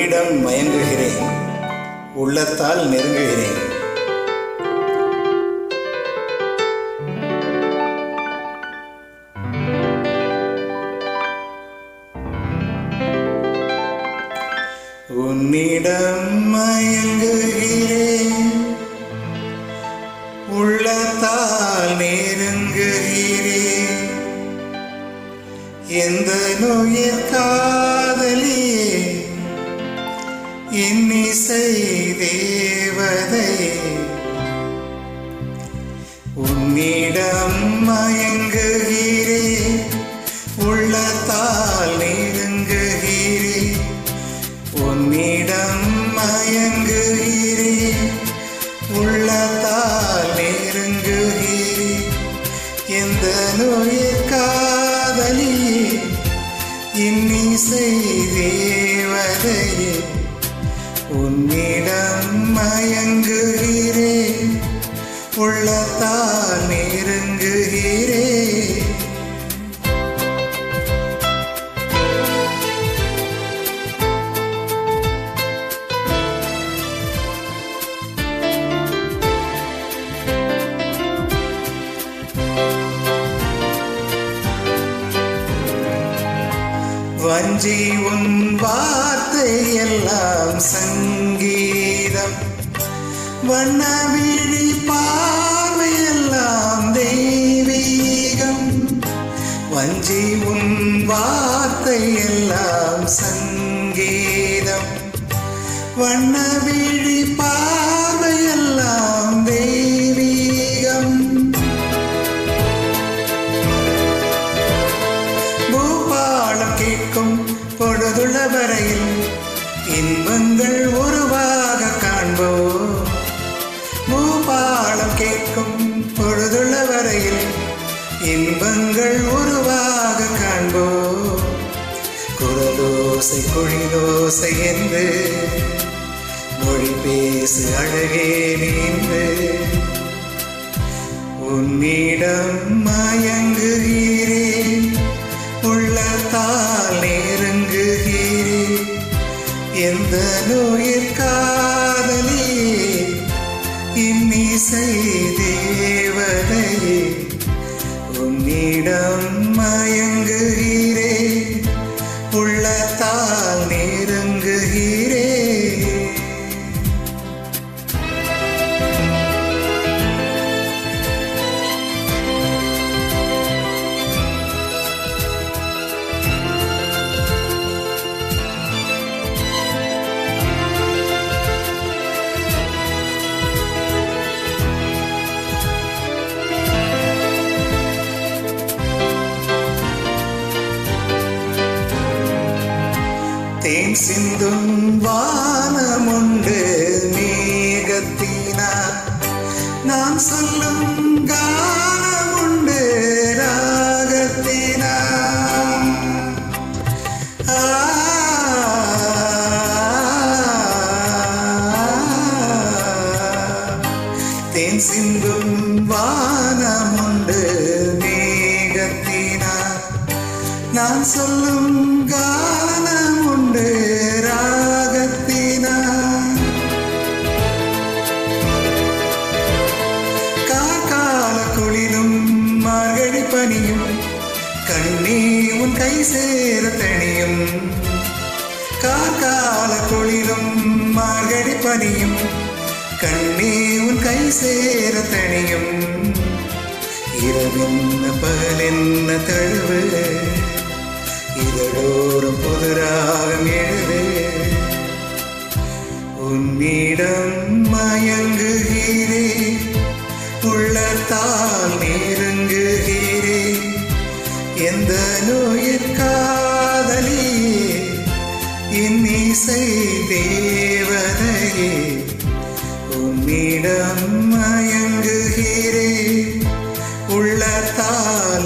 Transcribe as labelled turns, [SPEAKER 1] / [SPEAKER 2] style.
[SPEAKER 1] உன்னிடம் மயங்குகிறேன், உள்ளத்தால் நெருங்குகிறேன். உன்னிடம் மயங்குகிறேன், உள்ளத்தால் நெருங்குகிறேன். எந்த நோயிற் காதலியே, இன்னிசை தேவதையே, உன்னிடம் மயங்குகிறேன், உள்ளத்தால் நெருங்குகிறேன். உன்னிடம் மயங்குகிறேன், உள்ளத்தால் நெருங்குகிறேன். எந்த நோயிற் காதலியே, இன்னிசை தேவதையே, உன்னிடம் மயங்குகிறேன், உள்ளத்தால் நெருங்குகிறேன். வஞ்சி உன் வார்த்தை எல்லாம் சங்கீதம், வண்ணவிழி பார்வையெல்லாம் தெய்வீகம். வஞ்சி உன் வார்த்தை எல்லாம் சங்கீதம், வண்ணவிழி பார்வையெல்லாம் தெய்வீகம். பூபாலம் கேட்கும் பொழுதுள்ள வரையில் இன்பங்கள் உருவாக காண்போம். பூபாலம் கேட்கும் பொழுதுள்ள வரையில் இன்பங்கள் உருவாக காண்போம். குரலோசை குழிலோசை என்று மொழி பேசு அழகே நின்று, உன்னிடம் மயங்குகிறேன், உள்ளத்தால் நெருங்குகிறேன். எந்த நோயிற் காதலியே, இன்னிசை தேவதையே, உன்னிடம் மயங்குகிறேன், உள்ளத்தால் நெருங்குகிறேன். தேன் சிந்தும் வானமுண்டு மேகத்தினார், நான் சொல்லும் கானமுண்டு ராகத்தினார். தேன் சிந்தும் வானமுண்டு மேகத்தினார், நான் சொல்லும் கானமுண்டு ராகத்தினார். காக்கால குளிரும் மார்கழி பனியும், கண்ணே உன் கை சேர தணியும். காக்கால குளிரும் மார்கழி பனியும், கண்ணே உன் கை சேர தணியும். இரவென்ன பகலென்ன தழுவு, இதழோறும் புதுராகம் எழுது. உன்னிடம் மயங்குகிறேன், உள்ளத்தால் நெருங்குகிறேன். எந்த நோயிற் காதலியே, இன்னிசை தேவதையே, உன்னிடம் மயங்குகிறேன், உள்ளத்தால்